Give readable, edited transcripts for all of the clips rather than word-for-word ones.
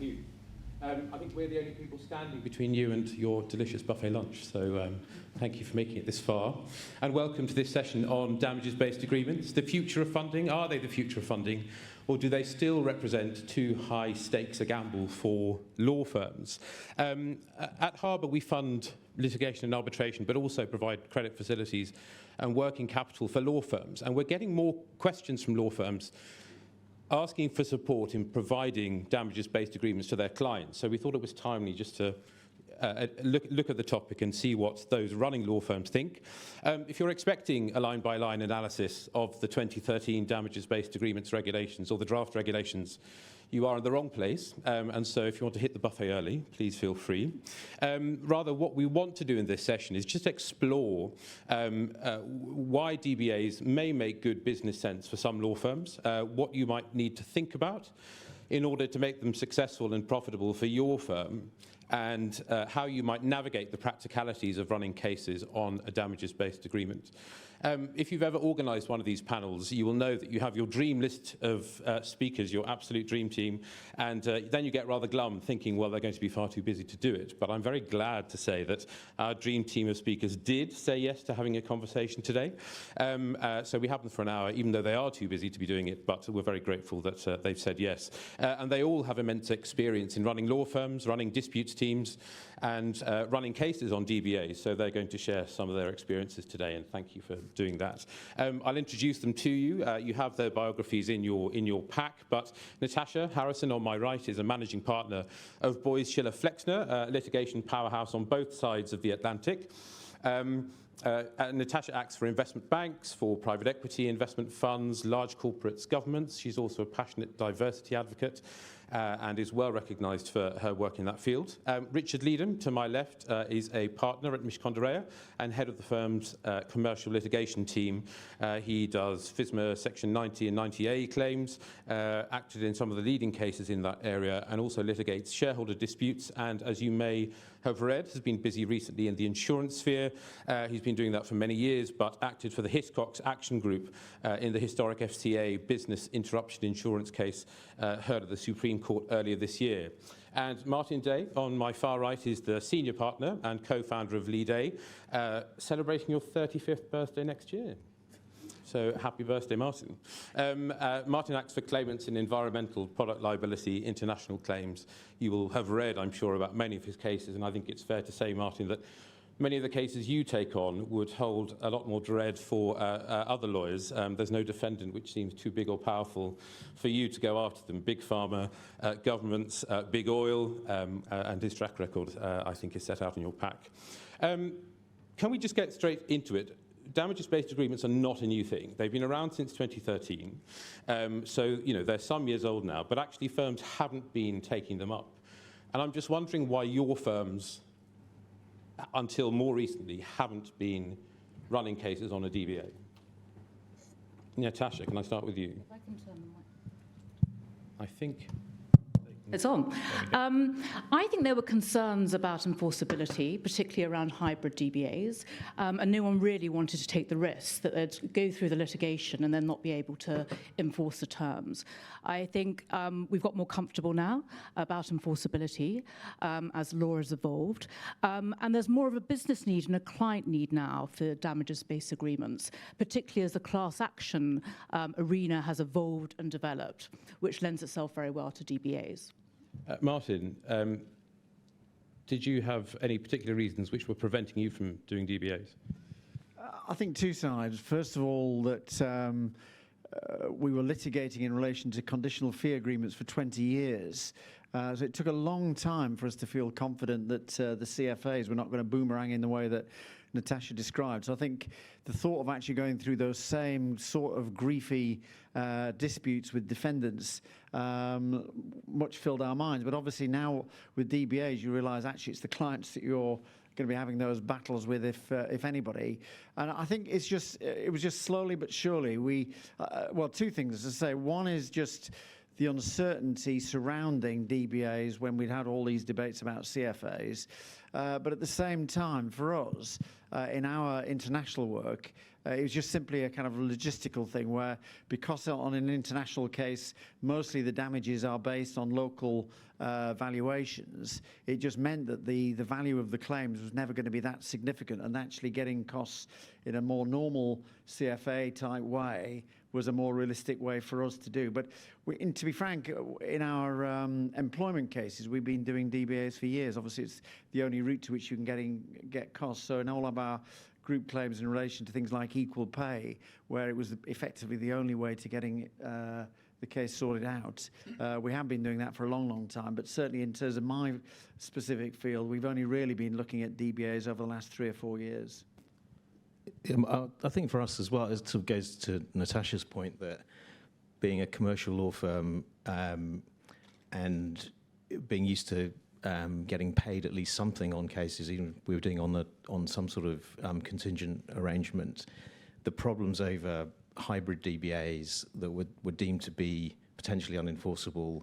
Thank you. I think we're the only people standing between you and your delicious buffet lunch, so thank you for making it this far. And welcome to this session on damages-based agreements. The future of funding, are they the future of funding, or do they still represent too high stakes a gamble for law firms? At Harbour, we fund litigation and arbitration, but also provide credit facilities and working capital for law firms. And we're getting more questions from law firms asking for support in providing damages-based agreements to their clients. So we thought it was timely just to look at the topic and see what those running law firms think. If you're expecting a line-by-line analysis of the 2013 damages-based agreements regulations or the draft regulations, you are in the wrong place. And so if you want to hit the buffet early, please feel free. Rather, what we want to do in this session is just explore why DBAs may make good business sense for some law firms, what you might need to think about in order to make them successful and profitable for your firm, and how you might navigate the practicalities of running cases on a damages-based agreement. If you've ever organised one of these panels, you will know that you have your dream list of speakers, your absolute dream team, and then you get rather glum thinking, well, they're going to be far too busy to do it. But I'm very glad to say that our dream team of speakers did say yes to having a conversation today. So we have them for an hour, even though they are too busy to be doing it, but we're very grateful that they've said yes. And they all have immense experience in running law firms, running disputes teams, and running cases on DBAs. So they're going to share some of their experiences today, and thank you for doing that. I'll introduce them to you. You have their biographies in your pack, but Natasha Harrison on my right is a managing partner of Boyes Schiller Flexner, a litigation powerhouse on both sides of the Atlantic. Natasha acts for investment banks, for private equity, investment funds, large corporates, governments. She's also a passionate diversity advocate and is well recognised for her work in that field. Richard Leedham, to my left, is a partner at Mishcon and head of the firm's commercial litigation team. He does FISMA Section 90 and 90A claims, acted in some of the leading cases in that area, and also litigates shareholder disputes, and as you may have read, has been busy recently in the insurance sphere. He's been doing that for many years, but acted for the Hiscox Action Group in the historic FCA business interruption insurance case heard at the Supreme Court earlier this year. And Martin Day, on my far right, is the senior partner and co-founder of Lee Day, celebrating your 35th birthday next year. So happy birthday, Martin. Martin acts for claimants in environmental, product liability, international claims. You will have read, I'm sure, about many of his cases, and I think it's fair to say, Martin, that many of the cases you take on would hold a lot more dread for other lawyers. There's no defendant which seems too big or powerful for you to go after them. Big pharma, governments, big oil, and his track record, I think, is set out in your pack. Can we just get straight into it? Damages-based agreements are not a new thing. They've been around since 2013. So, they're some years old now, but actually firms haven't been taking them up. And I'm just wondering why your firms, until more recently, haven't been running cases on a DBA. Natasha, can I start with you? If I can turn the mic. I think it's on. I think there were concerns about enforceability, particularly around hybrid DBAs, and no one really wanted to take the risk that they'd go through the litigation and then not be able to enforce the terms. I think we've got more comfortable now about enforceability as law has evolved, and there's more of a business need and a client need now for damages-based agreements, particularly as the class action arena has evolved and developed, which lends itself very well to DBAs. Martin, did you have any particular reasons which were preventing you from doing DBAs? I think two sides. First of all, that we were litigating in relation to conditional fee agreements for 20 years. So it took a long time for us to feel confident that the CFAs were not going to boomerang in the way that Natasha described. So I think the thought of actually going through those same sort of griefy disputes with defendants much filled our minds. But obviously now with DBAs, you realise actually it's the clients that you're going to be having those battles with, if anybody. And I think it was just slowly but surely well, two things to say. One is just the uncertainty surrounding DBAs when we'd had all these debates about CFAs. But at the same time, for us, in our international work, It was just simply a kind of logistical thing where, because on an international case, mostly the damages are based on local valuations, it just meant that the value of the claims was never going to be that significant, and actually getting costs in a more normal CFA type way was a more realistic way for us to do. But to be frank, in our employment cases, we've been doing DBAs for years. Obviously, it's the only route to which you can get costs. So in all of our group claims in relation to things like equal pay, where it was effectively the only way to getting the case sorted out. We have been doing that for a long, long time, but certainly in terms of my specific field, we've only really been looking at DBAs over the last 3 or 4 years. I think for us as well, it sort of goes to Natasha's point that being a commercial law firm and being used to getting paid at least something on cases, even if we were doing on some sort of contingent arrangement, the problems over hybrid DBAs that were deemed to be potentially unenforceable,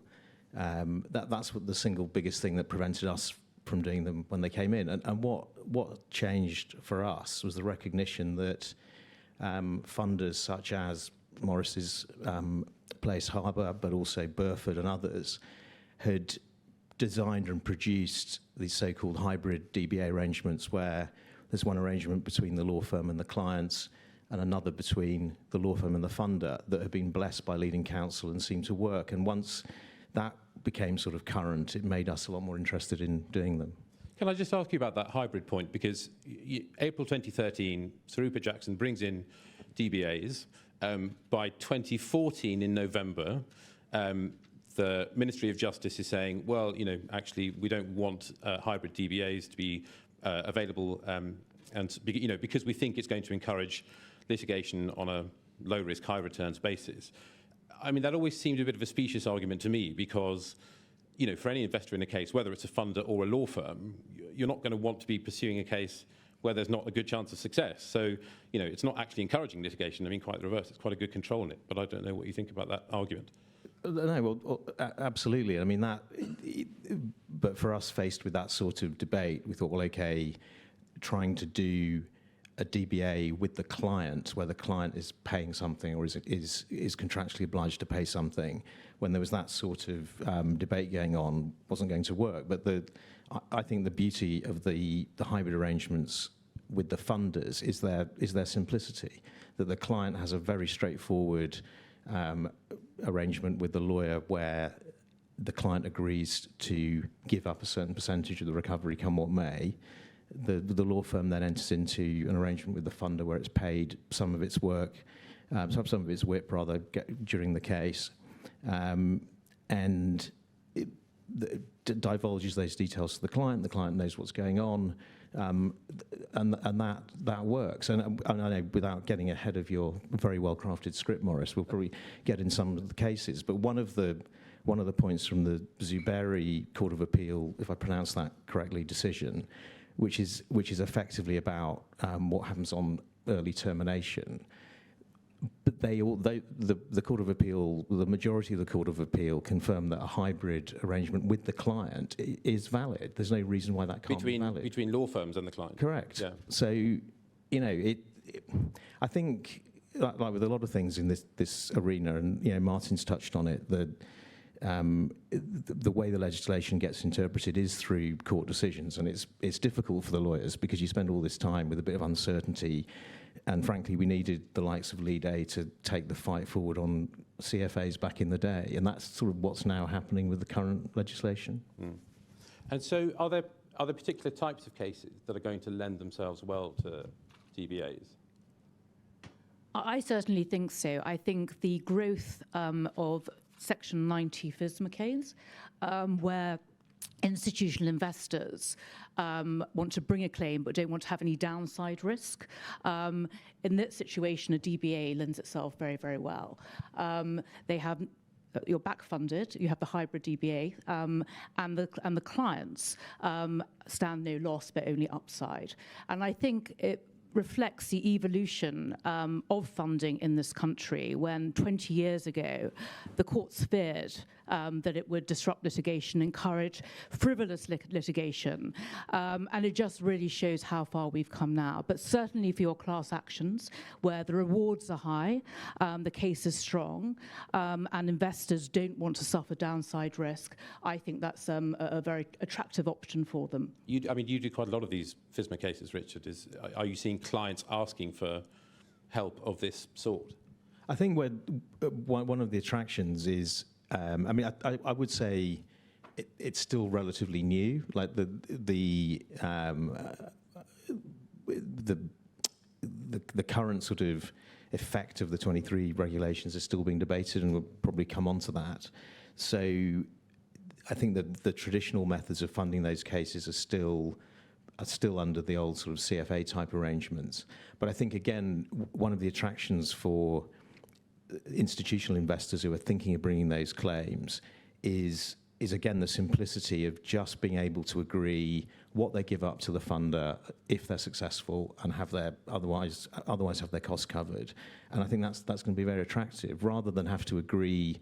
that's what the single biggest thing that prevented us from doing them when they came in. And what changed for us was the recognition that funders such as Morris's Place Harbour, but also Burford and others, had designed and produced these so-called hybrid DBA arrangements where there's one arrangement between the law firm and the clients and another between the law firm and the funder that had been blessed by leading counsel and seemed to work. And once that became sort of current, it made us a lot more interested in doing them. Can I just ask you about that hybrid point? Because April 2013, Sir Rupert Jackson brings in DBAs. By 2014, in November, the Ministry of Justice is saying, well, actually, we don't want hybrid DBAs to be available, and because we think it's going to encourage litigation on a low-risk, high-returns basis. I mean, that always seemed a bit of a specious argument to me because, for any investor in a case, whether it's a funder or a law firm, you're not going to want to be pursuing a case where there's not a good chance of success. So, it's not actually encouraging litigation. I mean, quite the reverse. It's quite a good control on it. But I don't know what you think about that argument. No, well, absolutely. I mean, but for us, faced with that sort of debate, we thought, well, okay, trying to do a DBA with the client, where the client is paying something or is contractually obliged to pay something, when there was that sort of debate going on, wasn't going to work. But I think the beauty of the hybrid arrangements with the funders is their simplicity, that the client has a very straightforward arrangement with the lawyer where the client agrees to give up a certain percentage of the recovery come what may. The law firm then enters into an arrangement with the funder where it's paid some of its work, some of its WIP rather, during the case, and it divulges those details to the client. The client knows what's going on, and that works. And I know, without getting ahead of your very well-crafted script, Morris, we'll probably get in some of the cases. But one of the points from the Zuberi Court of Appeal, if I pronounce that correctly, decision, which is effectively about what happens on early termination. But the Court of Appeal, the majority of the Court of Appeal, confirmed that a hybrid arrangement with the client is valid. There's no reason why that can't be valid. Between law firms and the client. Correct. Yeah. So, I think, like with a lot of things in this arena, and Martin's touched on it, that the way the legislation gets interpreted is through court decisions, and it's difficult for the lawyers because you spend all this time with a bit of uncertainty, and frankly we needed the likes of Lead A to take the fight forward on CFAs back in the day, and that's sort of what's now happening with the current legislation. And so are there particular types of cases that are going to lend themselves well to DBAs? I certainly think so. I think the growth of Section 90 FISMA case, where institutional investors want to bring a claim but don't want to have any downside risk. In that situation, a DBA lends itself very, very well. You're back-funded, you have the hybrid DBA, and the clients stand no loss but only upside. And I think it reflects the evolution of funding in this country, when 20 years ago the courts feared that it would disrupt litigation, encourage frivolous litigation. And it just really shows how far we've come now. But certainly for your class actions, where the rewards are high, the case is strong, and investors don't want to suffer downside risk, I think that's a very attractive option for them. You do quite a lot of these FSMA cases, Richard. Are you seeing clients asking for help of this sort? I think one of the attractions is, I would say it's still relatively new. Like the current sort of effect of the 23 regulations is still being debated, and we'll probably come on to that. So I think that the traditional methods of funding those cases are still under the old sort of CFA type arrangements. But I think, again, one of the attractions for institutional investors who are thinking of bringing those claims is again the simplicity of just being able to agree what they give up to the funder if they're successful, and have their otherwise have their costs covered. And I think that's going to be very attractive, rather than have to agree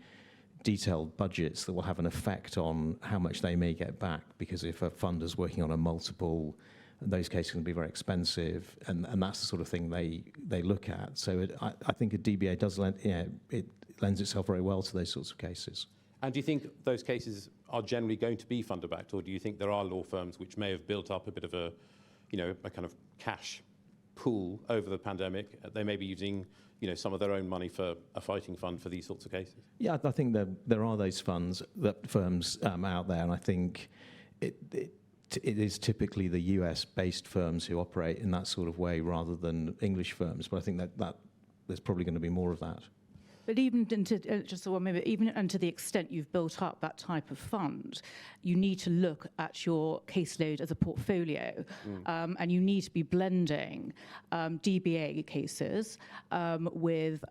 detailed budgets that will have an effect on how much they may get back, because if a funder's working on a multiple, those cases can be very expensive, and that's the sort of thing they look at. So I think a DBA it lends itself very well to those sorts of cases. And do you think those cases are generally going to be funder-backed, or do you think there are law firms which may have built up a bit of a kind of cash pool over the pandemic? They may be using some of their own money for a fighting fund for these sorts of cases? Yeah, I think there are those firms out there, and I think it is typically the US-based firms who operate in that sort of way rather than English firms. But I think that there's probably going to be more of that. But even to the extent you've built up that type of fund, you need to look at your caseload as a portfolio, and you need to be blending DBA cases with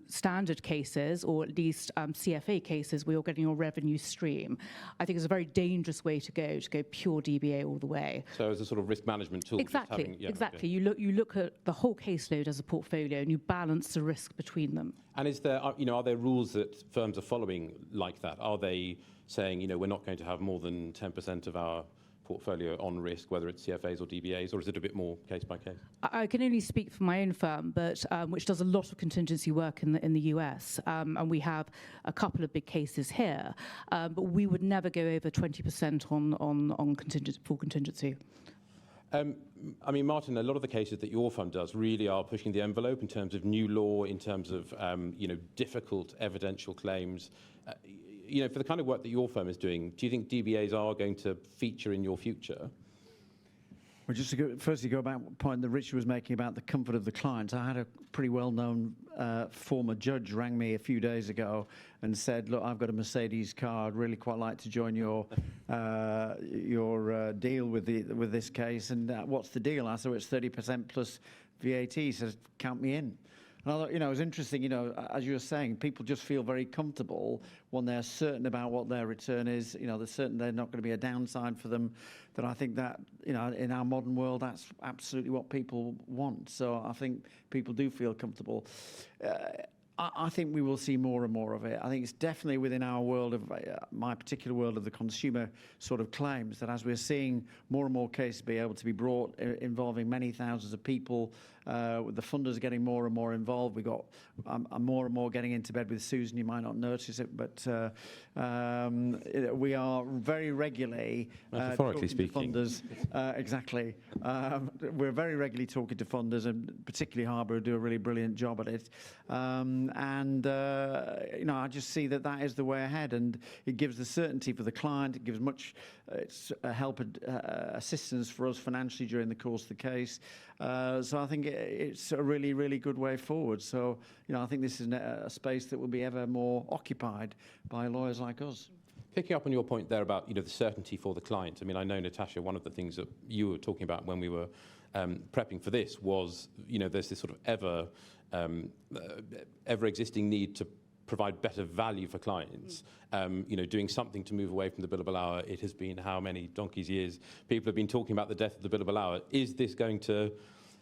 standard cases, or at least CFA cases where you're getting your revenue stream. I think it's a very dangerous way to go pure DBA all the way. So as a sort of risk management tool. Exactly. Okay. You look at the whole caseload as a portfolio, and you balance the risk between them. And are there rules that firms are following like that? Are they saying, we're not going to have more than 10% of our portfolio on risk, whether it's CFAs or DBAs, or is it a bit more case by case? I can only speak for my own firm, but which does a lot of contingency work in the US, and we have a couple of big cases here. But we would never go over 20% on full contingency. Martin, a lot of the cases that your firm does really are pushing the envelope in terms of new law, in terms of difficult evidential claims. For the kind of work that your firm is doing, do you think DBAs are going to feature in your future? Well, just to firstly go back to the point that Richard was making about the comfort of the client, I had a pretty well-known former judge rang me a few days ago and said, look, I've got a Mercedes car, I'd really quite like to join your deal with this case, and what's the deal? I said, well, it's 30% plus VAT. He says, count me in. And I thought, it was interesting, as you were saying, people just feel very comfortable when they're certain about what their return is, they're certain they're not going to be a downside for them. That I think that, in our modern world, that's absolutely what people want. So I think people do feel comfortable. I think we will see more and more of it. I think it's definitely within our world of, my particular world of the consumer sort of claims, that as we're seeing more and more cases be able to be brought involving many thousands of people, with the funders getting more and more involved. We got more and more getting into bed with Susan. You might not notice it, but we are very regularly metaphorically speaking. To funders. Exactly. We're very regularly talking to funders, and particularly Harbour, who do a really brilliant job at it. I just see that is the way ahead, and it gives the certainty for the client. It gives much help and assistance for us financially during the course of the case. So I think it's a really, really good way forward. So, I think this is a space that will be ever more occupied by lawyers like us. Picking up on your point there about the certainty for the client. I know, Natasha, one of the things that you were talking about when we were prepping for this was there's this sort of ever existing need to provide better value for clients. Doing something to move away from the billable hour. It has been how many donkey's years people have been talking about the death of the billable hour. Is this going to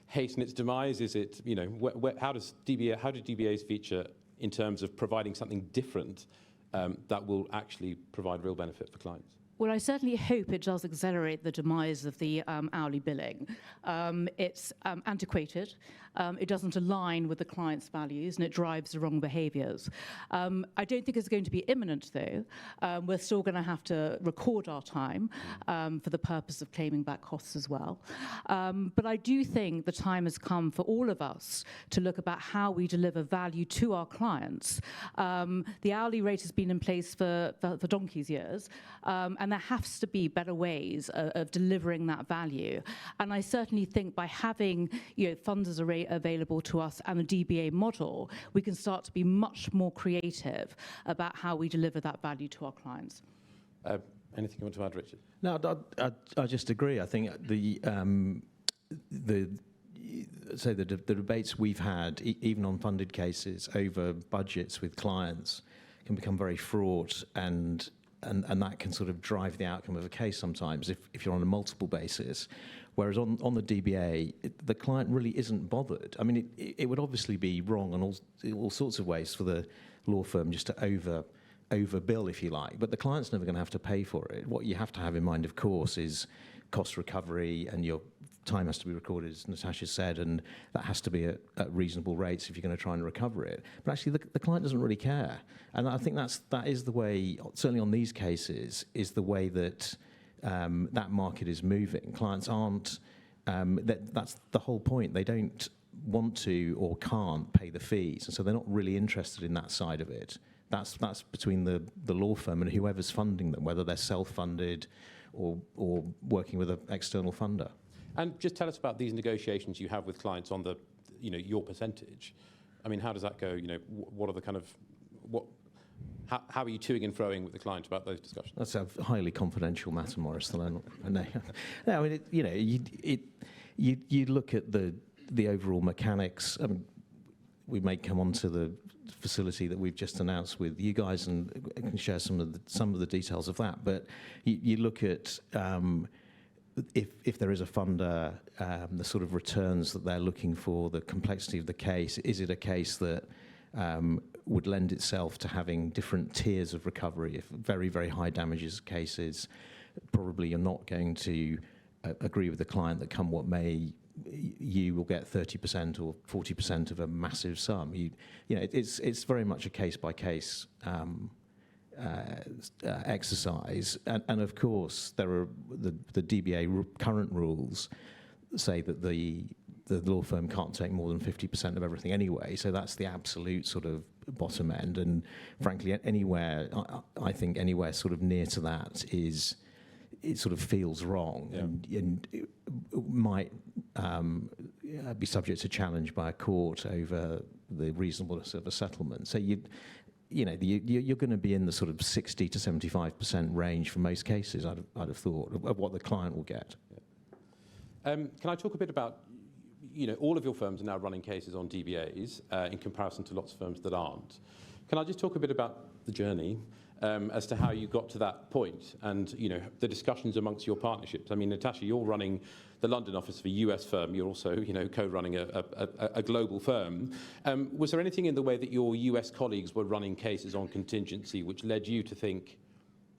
hasten its demise? Is it how do DBAs feature in terms of providing something different that will actually provide real benefit for clients? Well, I certainly hope it does accelerate the demise of the hourly billing. It's antiquated, it doesn't align with the client's values, and it drives the wrong behaviours. I don't think it's going to be imminent, though. We're still going to have to record our time for the purpose of claiming back costs as well. But I do think the time has come for all of us to look about how we deliver value to our clients. The hourly rate has been in place for donkey's years, and there has to be better ways of delivering that value. And I certainly think by having funds as available to us and a DBA model, we can start to be much more creative about how we deliver that value to our clients. Anything you want to add, Richard? No, I just agree. I think the debates we've had, even on funded cases, over budgets with clients, can become very fraught, and that can sort of drive the outcome of a case sometimes if you're on a multiple basis. Whereas on the DBA, the client really isn't bothered. I mean, it would obviously be wrong in all sorts of ways for the law firm just to overbill, if you like, but the client's never going to have to pay for it. What you have to have in mind, of course, is cost recovery, and your time has to be recorded, as Natasha said, and that has to be at reasonable rates if you're going to try and recover it. But actually, the client doesn't really care, and I think that is the way, certainly on these cases, is the way that that market is moving. Clients aren't. That's the whole point. They don't want to or can't pay the fees, and so they're not really interested in that side of it. That's between the law firm and whoever's funding them, whether they're self-funded or working with an external funder. And just tell us about these negotiations you have with clients on the, your percentage. I mean, how does that go? What are the kind of how are you toing and froing with the client about those discussions? That's a highly confidential matter, Maurice. No, I mean, you look at the overall mechanics. I mean, we may come on to the facility that we've just announced with you guys and can share some of the details of that. But you look at if there is a funder, the sort of returns that they're looking for, the complexity of the case. Is it a case that would lend itself to having different tiers of recovery? If very, very high damages cases, probably you're not going to agree with the client that come what may, you will get 30% or 40% of a massive sum. It's very much a case-by-case exercise. And of course, there are the DBA current rules say that the law firm can't take more than 50% of everything anyway. So that's the absolute sort of bottom end. And frankly, I think anywhere sort of near to that it sort of feels wrong, and it might be subject to challenge by a court over the reasonableness of a settlement. So you're going to be in the sort of 60 to 75% range for most cases, I'd have thought, of what the client will get. Can I talk a bit about, all of your firms are now running cases on DBAs in comparison to lots of firms that aren't. Can I just talk a bit about the journey as to how you got to that point and, the discussions amongst your partnerships? I mean, Natasha, you're running the London office of a US firm. You're also, co-running a global firm. Was there anything in the way that your US colleagues were running cases on contingency which led you to think,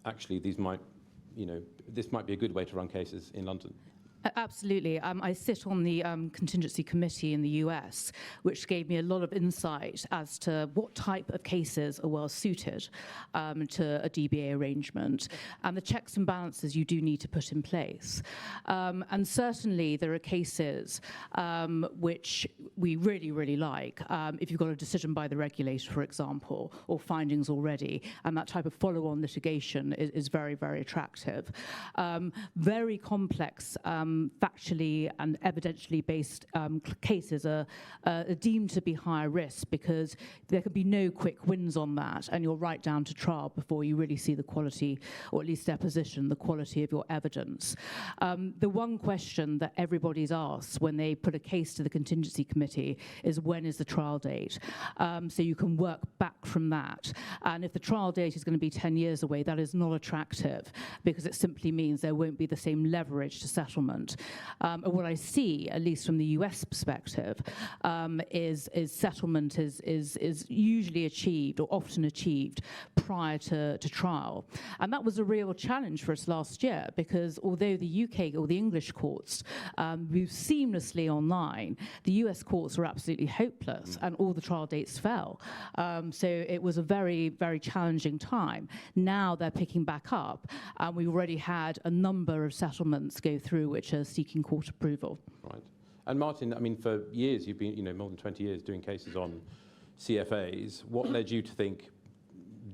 actually, this might be a good way to run cases in London? Absolutely. I sit on the contingency committee in the US, which gave me a lot of insight as to what type of cases are well suited to a DBA arrangement and the checks and balances you do need to put in place. And certainly there are cases which we really, really like. If you've got a decision by the regulator, for example, or findings already, and that type of follow-on litigation is very, very attractive. Very complex factually and evidentially based cases are deemed to be higher risk because there can be no quick wins on that, and you're right down to trial before you really see the quality, or at least deposition, the quality of your evidence. The one question that everybody's asked when they put a case to the contingency committee is, when is the trial date? So you can work back from that. And if the trial date is going to be 10 years away, that is not attractive because it simply means there won't be the same leverage to settlement settlement. And what I see, at least from the US perspective, is settlement is usually achieved or often achieved prior to trial. And that was a real challenge for us last year, because although the UK or the English courts moved seamlessly online, the US courts were absolutely hopeless and all the trial dates fell. So it was a very, very challenging time. Now they're picking back up, and we've already had a number of settlements go through which are seeking court approval. Right. And Martin, I mean, for years, you've been, more than 20 years doing cases on CFAs. What led you to think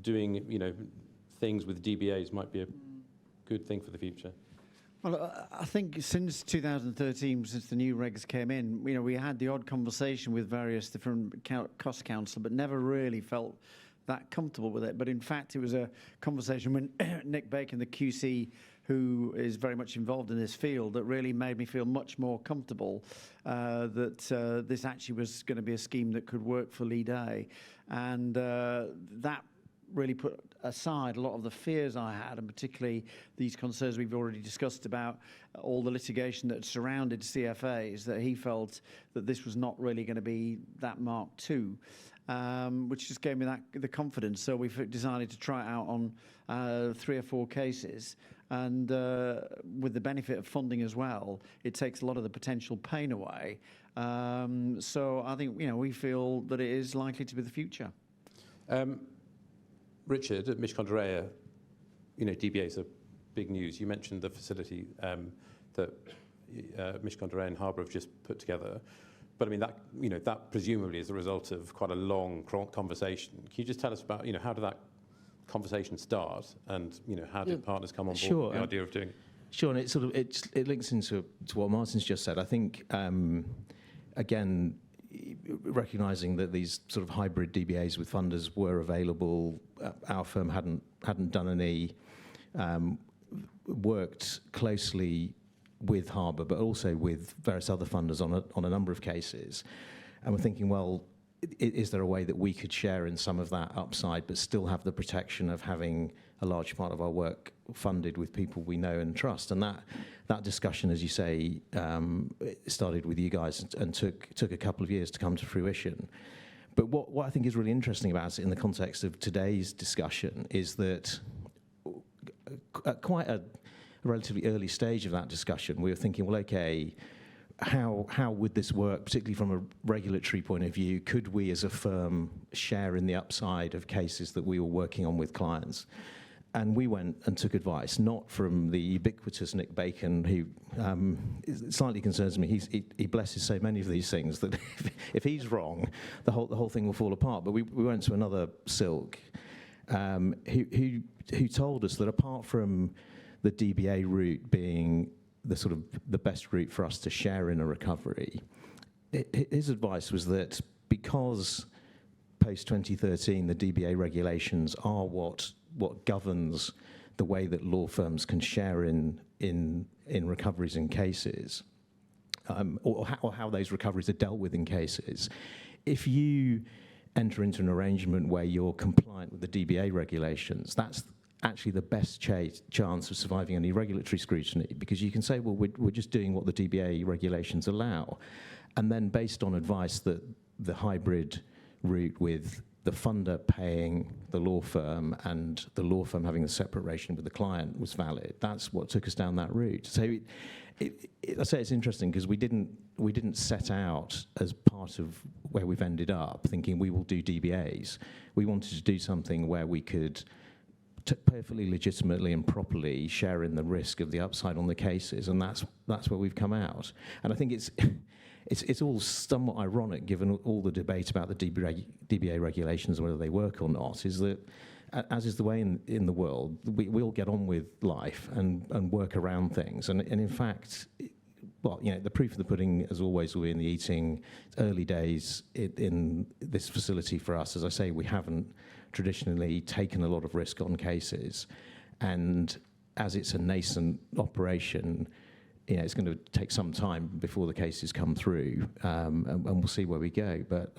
doing, things with DBAs might be a good thing for the future? Well, I think since 2013, since the new regs came in, we had the odd conversation with various different cost counsel, but never really felt that comfortable with it. But in fact, it was a conversation when Nick Bacon, the QC, who is very much involved in this field, that really made me feel much more comfortable that this actually was going to be a scheme that could work for Lead A. And that really put aside a lot of the fears I had, and particularly these concerns we've already discussed about all the litigation that surrounded CFAs, that he felt that this was not really going to be that Mark II, which just gave me the confidence. So we've decided to try it out on 3 or 4 cases. And with the benefit of funding as well, it takes a lot of the potential pain away. So I think, we feel that it is likely to be the future. Richard, at Mishcon, DBAs are big news. You mentioned the facility that Mishcon and Harbour have just put together. But I mean, that presumably is the result of quite a long conversation. Can you just tell us about, how did that conversation start, and how did partners come on board with the idea of doing it? Sure, and it links into what Martin's just said. I think again, recognising that these sort of hybrid DBAs with funders were available, our firm hadn't done any, worked closely with Harbour, but also with various other funders on a number of cases, and we're thinking, well, is there a way that we could share in some of that upside, but still have the protection of having a large part of our work funded with people we know and trust? And that discussion, as you say, started with you guys and took a couple of years to come to fruition. But what I think is really interesting about it in the context of today's discussion is that at quite a relatively early stage of that discussion, we were thinking, well, okay, how would this work, particularly from a regulatory point of view? Could we as a firm share in the upside of cases that we were working on with clients? And we went and took advice, not from the ubiquitous Nick Bacon, who slightly concerns me. He blesses so many of these things that if he's wrong, the whole thing will fall apart. But we went to another Silk, who told us that apart from the DBA route being the best route for us to share in a recovery, his advice was that because post-2013 the DBA regulations are what governs the way that law firms can share in recoveries in cases, or how those recoveries are dealt with in cases, if you enter into an arrangement where you're compliant with the DBA regulations, that's actually the best chance of surviving any regulatory scrutiny, because you can say, well, we're just doing what the DBA regulations allow. And then based on advice that the hybrid route with the funder paying the law firm and the law firm having a separate relation with the client was valid, that's what took us down that route. So I say it's interesting because we didn't set out as part of where we've ended up thinking we will do DBAs. We wanted to do something where we could perfectly legitimately and properly share in the risk of the upside on the cases, and that's where we've come out. And I think it's all somewhat ironic, given all the debate about the DBA regulations, whether they work or not, is that, as is the way in the world, we all get on with life and work around things. And in fact, well, the proof of the pudding, as always, will be in the eating. It's early days in this facility for us. As I say, we haven't traditionally taken a lot of risk on cases, and as it's a nascent operation, it's going to take some time before the cases come through, and we'll see where we go. But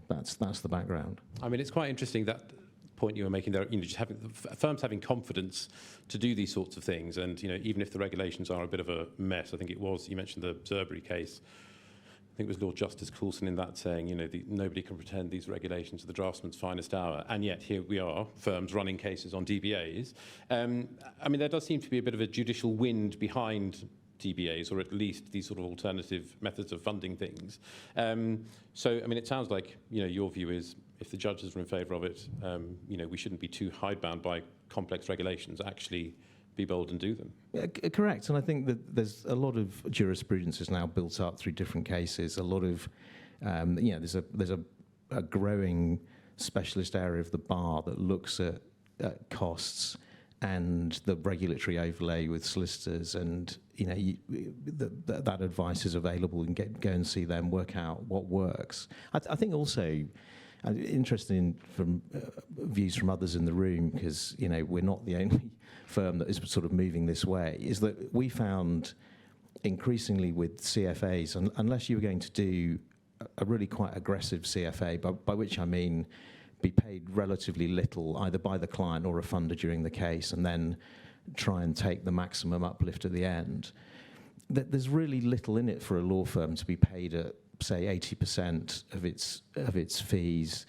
that's the background. I mean, it's quite interesting that point you were making there, just having firms having confidence to do these sorts of things, and even if the regulations are a bit of a mess, I think it was, you mentioned the Zerbury case. I think it was Lord Justice Coulson in that saying, nobody can pretend these regulations are the draftsman's finest hour, and yet here we are, firms running cases on DBAs. There does seem to be a bit of a judicial wind behind DBAs, or at least these sort of alternative methods of funding things. It sounds like your view is if the judges are in favour of it, we shouldn't be too hidebound by complex regulations. Actually, be bold and do them. Yeah, correct. And I think that there's a lot of jurisprudence is now built up through different cases. A lot of, there's a growing specialist area of the bar that looks at costs and the regulatory overlay with solicitors, and that advice is available, and go and see them, work out what works. I think also, interesting from views from others in the room, because we're not the only firm that is sort of moving this way, is that we found increasingly with CFAs, unless you were going to do a really quite aggressive CFA, by which I mean be paid relatively little either by the client or a funder during the case, and then try and take the maximum uplift at the end, that there's really little in it for a law firm to be paid at, say, 80% of its fees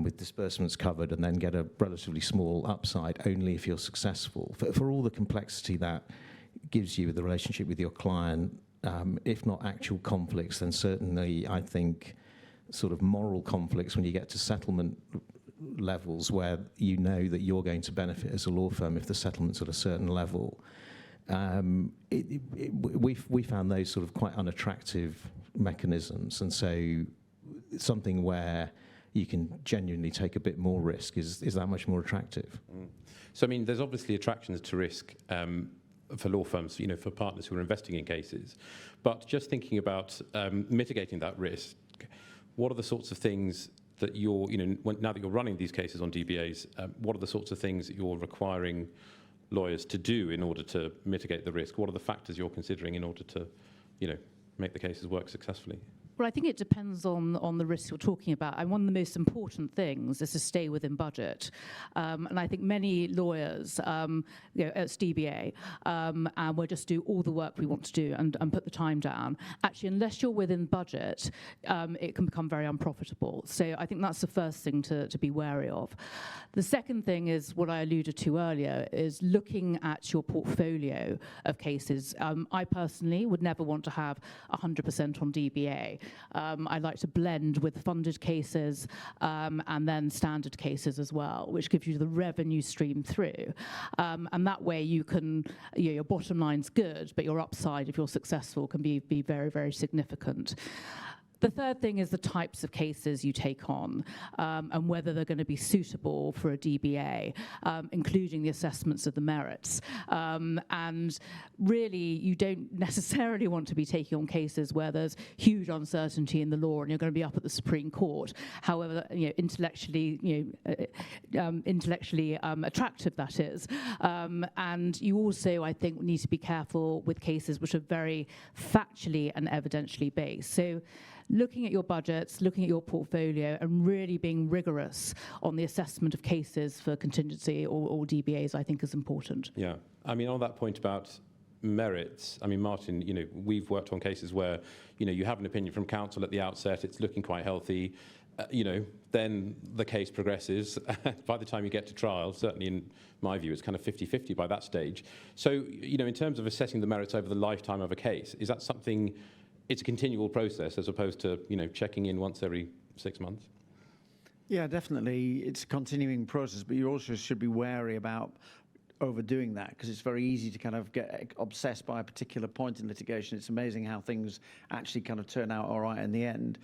with disbursements covered, and then get a relatively small upside only if you're successful. For all the complexity that gives you with the relationship with your client, if not actual conflicts, then certainly I think sort of moral conflicts when you get to settlement levels where that you're going to benefit as a law firm if the settlement's at a certain level. We found those sort of quite unattractive mechanisms, and so something where you can genuinely take a bit more risk is that much more attractive. So there's obviously attractions to risk for law firms, for partners who are investing in cases, but just thinking about mitigating that risk, what are the sorts of things that you're, now that you're running these cases on DBAs, what are the sorts of things that you're requiring lawyers to do in order to mitigate the risk? What are the factors you're considering in order to, make the cases work successfully? Well, I think it depends on the risks you're talking about. And one of the most important things is to stay within budget. And I think many lawyers, at DBA, and we'll just do all the work we want to do and put the time down. Actually, unless you're within budget, it can become very unprofitable. So I think that's the first thing to be wary of. The second thing is what I alluded to earlier, is looking at your portfolio of cases. I personally would never want to have 100% on DBA. I like to blend with funded cases and then standard cases as well, which gives you the revenue stream through. And that way you can, your bottom line's good, but your upside, if you're successful, can be very, very significant. The third thing is the types of cases you take on and whether they're going to be suitable for a DBA, including the assessments of the merits. And really, you don't necessarily want to be taking on cases where there's huge uncertainty in the law and you're going to be up at the Supreme Court. However, intellectually attractive that is. And you also, I think, need to be careful with cases which are very factually and evidentially based. So looking at your budgets, looking at your portfolio, and really being rigorous on the assessment of cases for contingency or DBAs, I think is important. Yeah. On that point about merits, Martin, we've worked on cases where, you have an opinion from counsel at the outset, it's looking quite healthy, then the case progresses. By the time you get to trial, certainly in my view, it's kind of 50-50 by that stage. So, in terms of assessing the merits over the lifetime of a case, is that something... It's a continual process as opposed to, checking in once every 6 months? Yeah, definitely. It's a continuing process, but you also should be wary about overdoing that, because it's very easy to kind of get obsessed by a particular point in litigation. It's amazing how things actually kind of turn out all right in the end.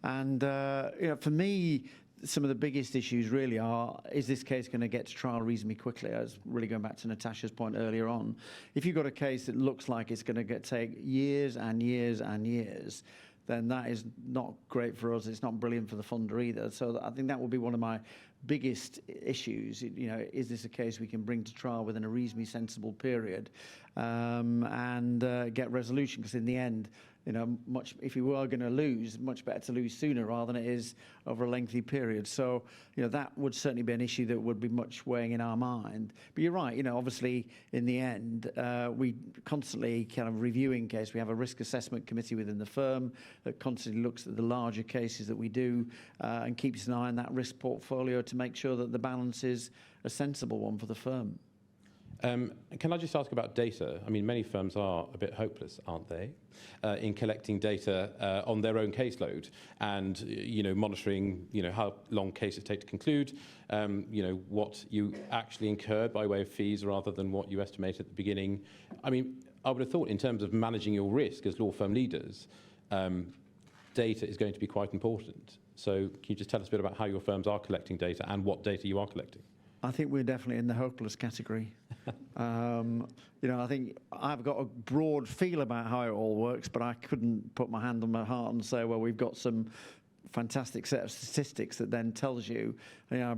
And, for me, some of the biggest issues really are, is this case going to get to trial reasonably quickly? I was really going back to Natasha's point earlier on. If you've got a case that looks like it's going to take years and years and years, then that is not great for us. It's not brilliant for the funder either. So I think that will be one of my biggest issues. Is this a case we can bring to trial within a reasonably sensible period and get resolution? Because in the end, if you were going to lose, much better to lose sooner rather than it is over a lengthy period. So, that would certainly be an issue that would be much weighing in our mind. But you're right, obviously in the end, we constantly kind of reviewing case. We have a risk assessment committee within the firm that constantly looks at the larger cases that we do and keeps an eye on that risk portfolio to make sure that the balance is a sensible one for the firm. Can I just ask about data? I mean, many firms are a bit hopeless, aren't they, in collecting data on their own caseload and, monitoring, how long cases take to conclude, what you actually incurred by way of fees rather than what you estimate at the beginning. I mean, I would have thought in terms of managing your risk as law firm leaders, data is going to be quite important. So can you just tell us a bit about how your firms are collecting data and what data you are collecting? I think we're definitely in the hopeless category. I think I've got a broad feel about how it all works, but I couldn't put my hand on my heart and say, well, we've got some fantastic set of statistics that then tells you. I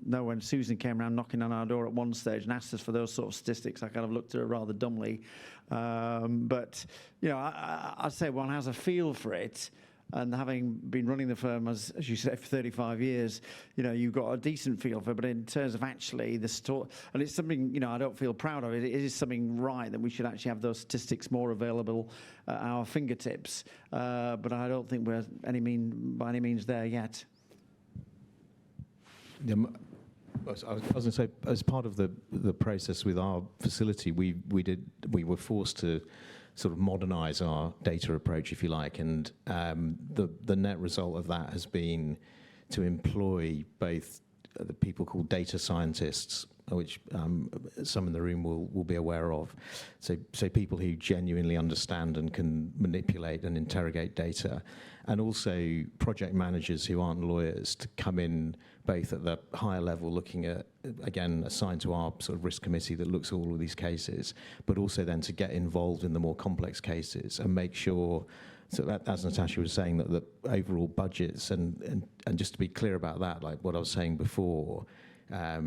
know when Susan came around knocking on our door at one stage and asked us for those sort of statistics, I kind of looked at her rather dumbly. But I'd say one has a feel for it. And having been running the firm, as you said, for 35 years, you've got a decent feel for it. But in terms of actually the store, and it's something, I don't feel proud of it. It is something right that we should actually have those statistics more available at our fingertips. But I don't think we're by any means there yet. I was going to say, as part of the process with our facility, we were forced to sort of modernise our data approach, if you like, and the net result of that has been to employ both the people called data scientists, which some in the room will be aware of. So people who genuinely understand and can manipulate and interrogate data, and also project managers who aren't lawyers to come in both at the higher level, looking at, again, assigned to our sort of risk committee that looks at all of these cases, but also then to get involved in the more complex cases and make sure, so that, as Natasha was saying, that the overall budgets, and just to be clear about that, like what I was saying before, I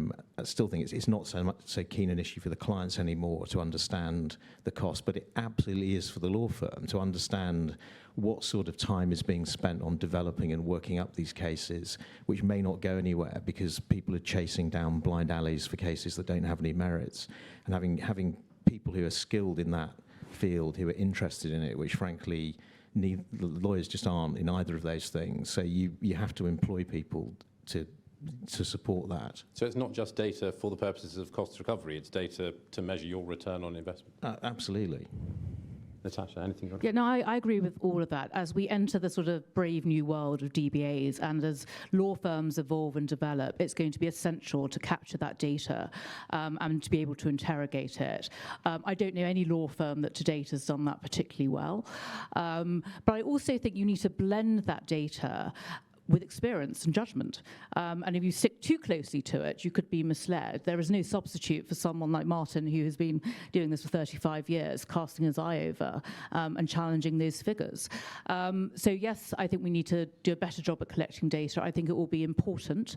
still think it's not so keen an issue for the clients anymore to understand the cost, but it absolutely is for the law firm to understand what sort of time is being spent on developing and working up these cases, which may not go anywhere because people are chasing down blind alleys for cases that don't have any merits, and having people who are skilled in that field, who are interested in it, which frankly the lawyers just aren't in either of those things. So you have to employ people to support that. So it's not just data for the purposes of cost recovery, it's data to measure your return on investment. Absolutely. Natasha, anything you want? Yeah, no, I agree with all of that. As we enter the sort of brave new world of DBAs and as law firms evolve and develop, it's going to be essential to capture that data and to be able to interrogate it. I don't know any law firm that to date has done that particularly well. But I also think you need to blend that data with experience and judgment. And if you stick too closely to it, you could be misled. There is no substitute for someone like Martin, who has been doing this for 35 years, casting his eye over and challenging those figures. So yes, I think we need to do a better job at collecting data. I think it will be important,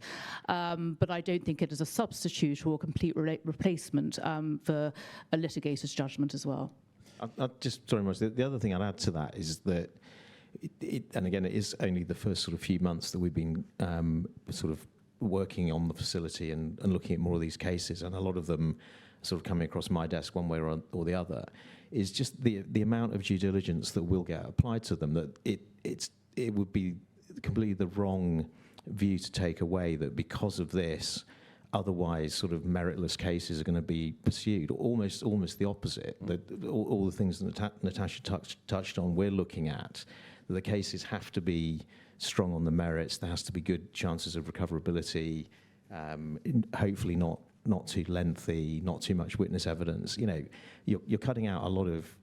but I don't think it is a substitute or a complete replacement for a litigator's judgment as well. The other thing I'd add to that is that and again, it is only the first sort of few months that we've been sort of working on the facility and looking at more of these cases, and a lot of them sort of coming across my desk one way or the other, is just the amount of due diligence that will get applied to them, that it would be completely the wrong view to take away that because of this, otherwise sort of meritless cases are going to be pursued. Almost the opposite. That all the things that Natasha touched on, we're looking at. The cases have to be strong on the merits. There has to be good chances of recoverability. Hopefully not too lengthy, not too much witness evidence. You're cutting out a lot of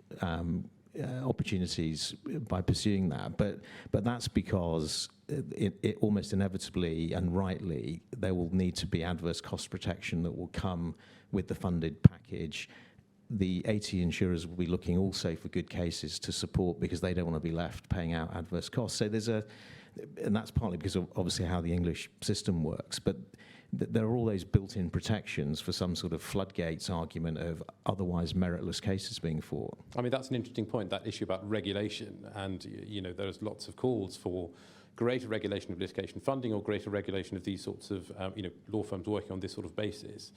opportunities by pursuing that, but that's because it almost inevitably and rightly there will need to be adverse cost protection that will come with the funded package. The AT insurers will be looking also for good cases to support because they don't want to be left paying out adverse costs. So and that's partly because of obviously how the English system works, but there are all those built-in protections for some sort of floodgates argument of otherwise meritless cases being fought. I mean, that's an interesting point, that issue about regulation. And, there's lots of calls for greater regulation of litigation funding or greater regulation of these sorts of, law firms working on this sort of basis.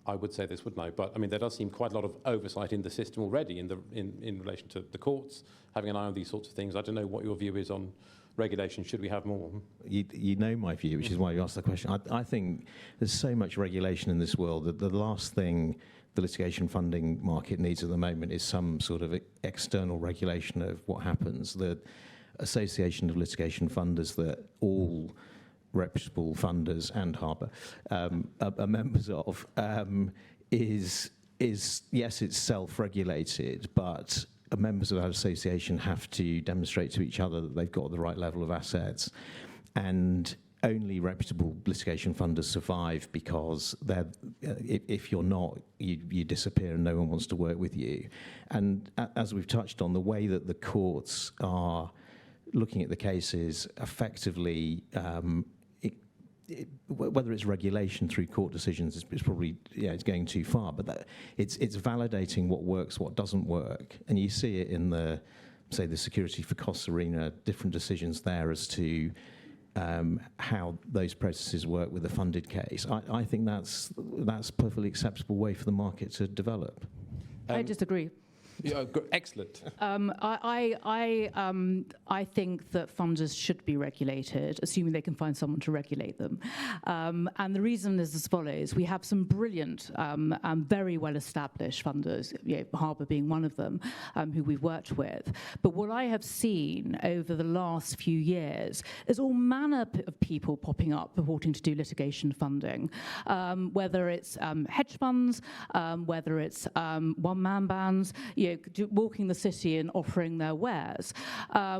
I would say this, wouldn't I? But, I mean, there does seem quite a lot of oversight in the system already in relation to the courts, having an eye on these sorts of things. I don't know what your view is on regulation. Should we have more? You know my view, which is why you asked the question. I think there's so much regulation in this world that the last thing the litigation funding market needs at the moment is some sort of external regulation of what happens. The Association of Litigation Funders that all reputable funders and Harbour are members of is yes, it's self-regulated, but members of that association have to demonstrate to each other that they've got the right level of assets, and only reputable litigation funders survive because if you're not, you disappear and no one wants to work with you. And as we've touched on, the way that the courts are looking at the cases effectively, whether it's regulation through court decisions is probably it's going too far, but it's validating what works, what doesn't work, and you see it in the security for costs arena, different decisions there as to how those processes work with a funded case. I think that's a perfectly acceptable way for the market to develop. I disagree. Yeah, excellent. I think that funders should be regulated, assuming they can find someone to regulate them. And the reason is as follows. We have some brilliant and very well-established funders, Harbour being one of them, who we've worked with. But what I have seen over the last few years is all manner of people popping up purporting to do litigation funding, whether it's hedge funds, whether it's one-man bands, walking the city and offering their wares.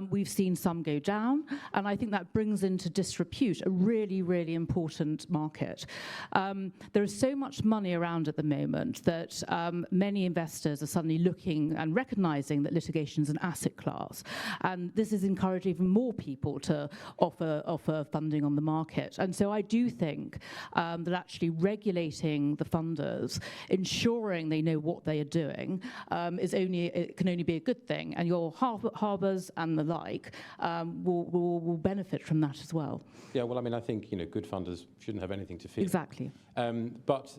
We've seen some go down, and I think that brings into disrepute a really, really important market. There is so much money around at the moment that many investors are suddenly looking and recognizing that litigation is an asset class, and this is encouraging even more people to offer funding on the market. And so I do think that actually regulating the funders, ensuring they know what they are doing, it can only be a good thing, and your harbours and the like will benefit from that as well. Yeah, well, I mean, I think good funders shouldn't have anything to fear. Exactly. But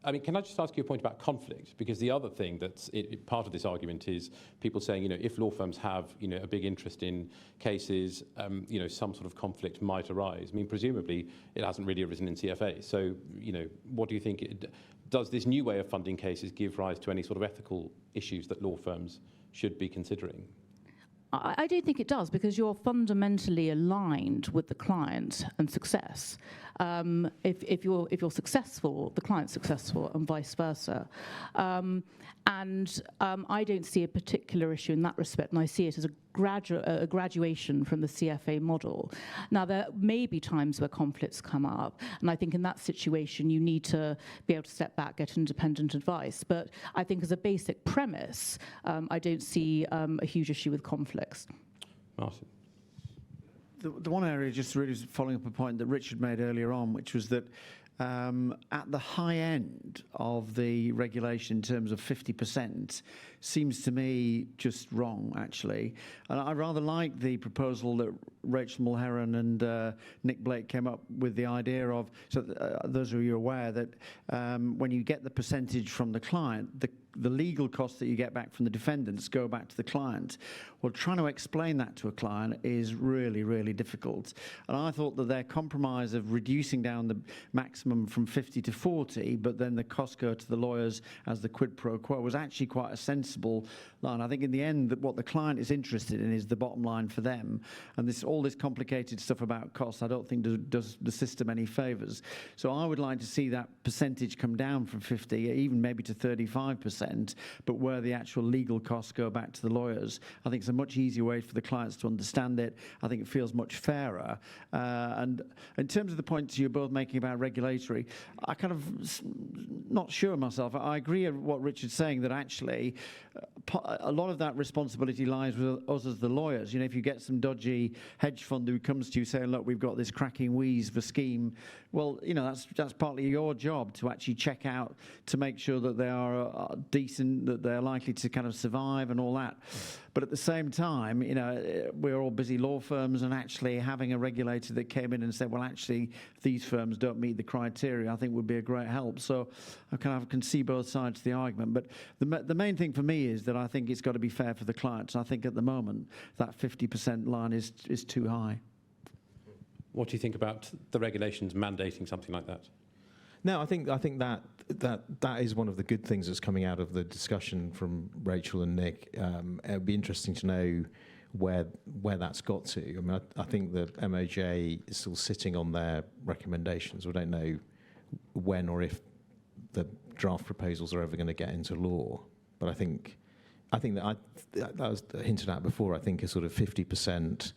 I mean, can I just ask you a point about conflict? Because the other thing that's part of this argument is people saying, if law firms have, a big interest in cases, some sort of conflict might arise. I mean, presumably it hasn't really arisen in CFA. So, what do you think? Does this new way of funding cases give rise to any sort of ethical issues that law firms should be considering? I don't think it does, because you're fundamentally aligned with the client and success. If you're successful, the client's successful, and vice versa. I don't see a particular issue in that respect, and I see it as a graduation from the CFA model. Now, there may be times where conflicts come up, and I think in that situation you need to be able to step back, get independent advice. But I think as a basic premise, I don't see a huge issue with conflicts. Martin. The one area, just really following up a point that Richard made earlier on, which was that at the high end of the regulation in terms of 50% seems to me just wrong, actually. And I rather like the proposal that Rachel Mulheron and Nick Blake came up with, the idea of, so those of you aware that when you get the percentage from the client, the legal costs that you get back from the defendants go back to the client. Well, trying to explain that to a client is really, really difficult. And I thought that their compromise of reducing down the maximum from 50 to 40, but then the costs go to the lawyers as the quid pro quo, was actually quite a sensible line. I think in the end, that what the client is interested in is the bottom line for them. And all this complicated stuff about costs, I don't think does the system any favours. So I would like to see that percentage come down from 50, even maybe to 35%, but where the actual legal costs go back to the lawyers. I think it's a much easier way for the clients to understand it. I think it feels much fairer. And in terms of the points you're both making about regulatory, I kind of not sure myself. I agree with what Richard's saying, that actually a lot of that responsibility lies with us as the lawyers. You know, if you get some dodgy hedge fund who comes to you saying, look, we've got this cracking wheeze of a scheme, well, you know, that's partly your job to actually check out to make sure that they are decent, that they're likely to kind of survive and all that. But at the same time, you know, we're all busy law firms, and actually having a regulator that came in and said, well, actually, these firms don't meet the criteria, I think would be a great help. So I can see both sides of the argument. But the main thing for me is that I think it's got to be fair for the clients. I think at the moment that 50% line is too high. What do you think about the regulations mandating something like that? No, I think that is one of the good things that's coming out of the discussion from Rachel and Nick. It would be interesting to know where that's got to. I mean, I think the MOJ is still sitting on their recommendations. We don't know when or if the draft proposals are ever going to get into law. But I think that was hinted at before. I think a sort of 50%,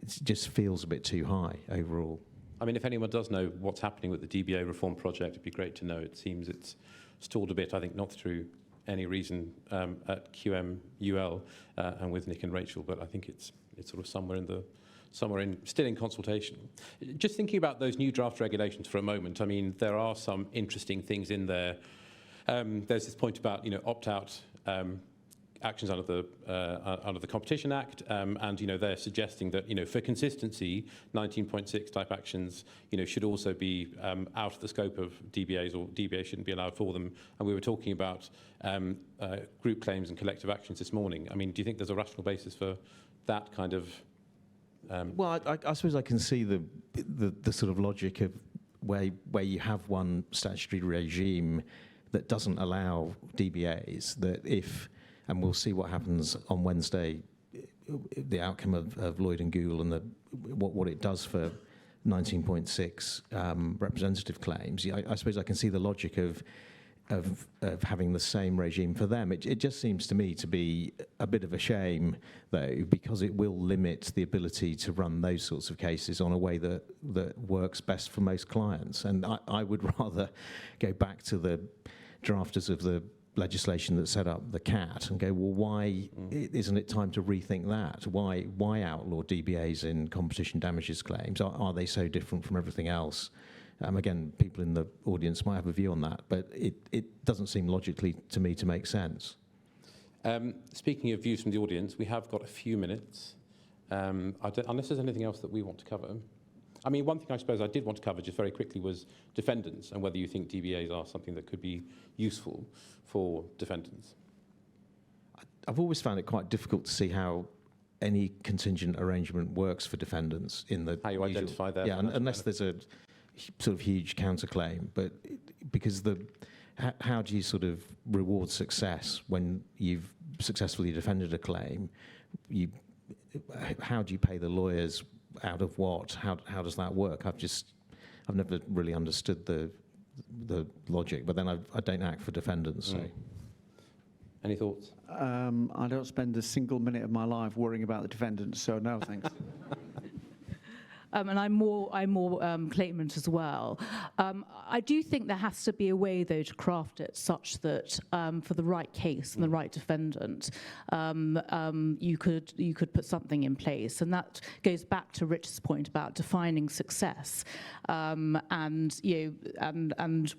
it just feels a bit too high overall. I mean, if anyone does know what's happening with the DBA reform project, it'd be great to know. It seems it's stalled a bit, I think not through any reason at QMUL and with Nick and Rachel, but I think it's sort of still in consultation. Just thinking about those new draft regulations for a moment, I mean, there are some interesting things in there. There's this point about, you know, opt-out actions under the Competition Act, and you know they're suggesting that, you know, for consistency, 19.6 type actions, you know, should also be out of the scope of DBAs, or DBA shouldn't be allowed for them. And we were talking about group claims and collective actions this morning. I mean, do you think there's a rational basis for that kind of? Well, I suppose I can see the sort of logic of where you have one statutory regime that doesn't allow DBAs, that if, and we'll see what happens on Wednesday, the outcome of Lloyd and Gould and what it does for 19.6 representative claims. I suppose I can see the logic of having the same regime for them. It just seems to me to be a bit of a shame, though, because it will limit the ability to run those sorts of cases on a way that works best for most clients. And I would rather go back to the drafters of the legislation that set up the CAT and go, well, why isn't it time to rethink that? Why outlaw DBAs in competition damages claims? Are they so different from everything else? Again, people in the audience might have a view on that, but it doesn't seem logically to me to make sense. Speaking of views from the audience, we have got a few minutes. Unless there's anything else that we want to cover. I mean, one thing I suppose I did want to cover just very quickly was defendants and whether you think DBAs are something that could be useful for defendants. I've always found it quite difficult to see how any contingent arrangement works for defendants in the How you identify that. Yeah, unless there's a sort of huge counterclaim, but because how do you sort of reward success when you've successfully defended a claim? How do you pay the lawyers? Out of what? How does that work? I've never really understood the logic, but then I don't act for defendants. So. Any thoughts? I don't spend a single minute of my life worrying about the defendants, so no thanks. And I'm more claimant as well. I do think there has to be a way, though, to craft it such that for the right case and the right defendant, you could put something in place, and that goes back to Rich's point about defining success, and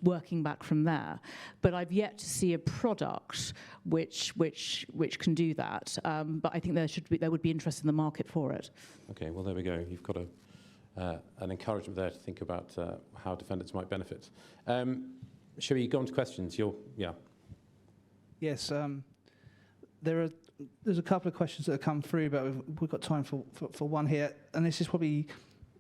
working back from there. But I've yet to see a product which can do that. But I think there would be interest in the market for it. Okay, well there we go. You've got an encouragement there to think about how defendants might benefit. Shall we go on to questions? Yes, there's a couple of questions that have come through, but we've got time for one here, and this is probably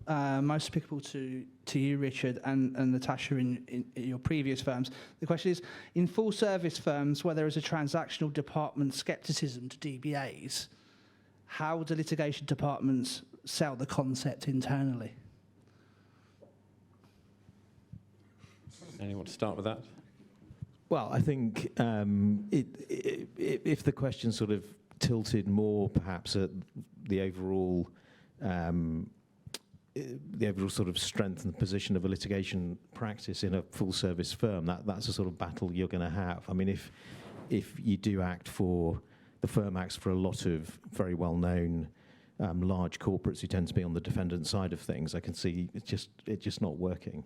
most applicable to you, Richard, and Natasha in your previous firms. The question is, in full service firms where there is a transactional department scepticism to DBAs, how do litigation departments sell the concept internally? Anyone want to start with that? Well, I think if the question sort of tilted more perhaps at the overall sort of strength and position of a litigation practice in a full service firm, that's a sort of battle you're going to have. I mean, if you do act for the Firm Acts for a lot of very well-known large corporates who tend to be on the defendant side of things. I can see it's just not working.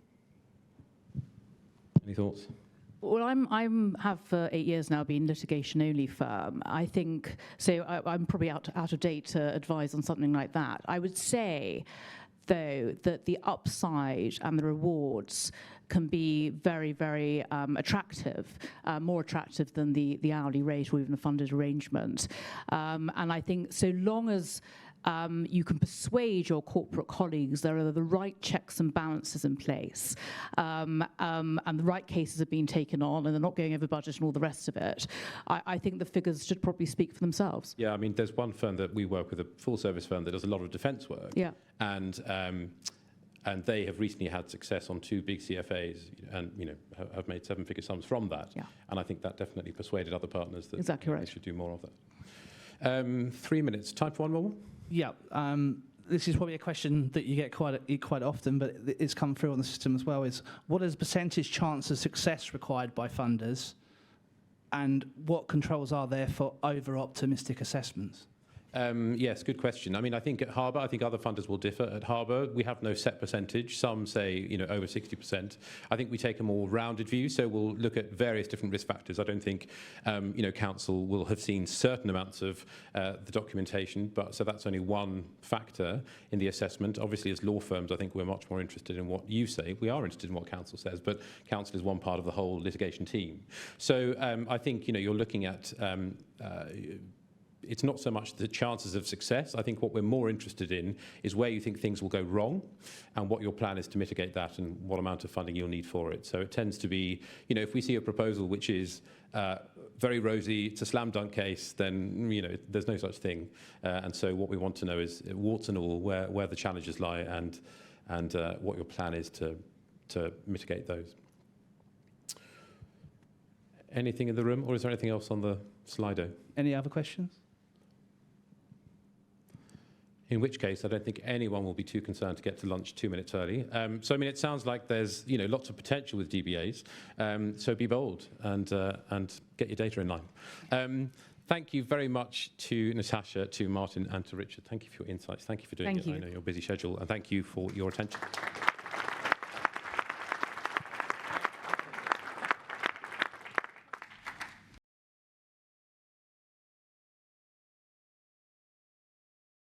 Any thoughts? Well, have for 8 years now been litigation-only firm. I think, so I'm probably out of date to advise on something like that. I would say, though, that the upside and the rewards can be very, very attractive, more attractive than the hourly rate or even a funded arrangement. And I think so long as you can persuade your corporate colleagues there are the right checks and balances in place, and the right cases are being taken on, and they're not going over budget and all the rest of it, I think the figures should probably speak for themselves. Yeah, I mean, there's one firm that we work with, a full-service firm that does a lot of defence work. Yeah. And they have recently had success on 2 big CFAs, and have made 7-figure sums from that. Yeah. And I think that definitely persuaded other partners that Exactly right. they should do more of that. 3 minutes. Time for one more. Yeah, this is probably a question that you get quite often, but it's come through on the system as well, is what is percentage chance of success required by funders, and what controls are there for over-optimistic assessments? Yes, good question. I mean, I think at Harbour, I think other funders will differ. At Harbour, we have no set percentage. Some say, over 60%. I think we take a more rounded view, so we'll look at various different risk factors. I don't think, counsel will have seen certain amounts of the documentation, so that's only one factor in the assessment. Obviously, as law firms, I think we're much more interested in what you say. We are interested in what counsel says, but counsel is one part of the whole litigation team. So I think, you're looking at it's not so much the chances of success. I think what we're more interested in is where you think things will go wrong and what your plan is to mitigate that and what amount of funding you'll need for it. So it tends to be, if we see a proposal which is very rosy, it's a slam dunk case, then, there's no such thing. And so what we want to know is, warts and all, where the challenges lie and what your plan is to mitigate those. Anything in the room, or is there anything else on the Slido? Any other questions? In which case, I don't think anyone will be too concerned to get to lunch 2 minutes early. So, I mean, it sounds like there's, lots of potential with DBAs. So be bold and get your data in line. Thank you very much to Natasha, to Martin, and to Richard. Thank you for your insights. Thank you for doing it. I know your busy schedule, and thank you for your attention.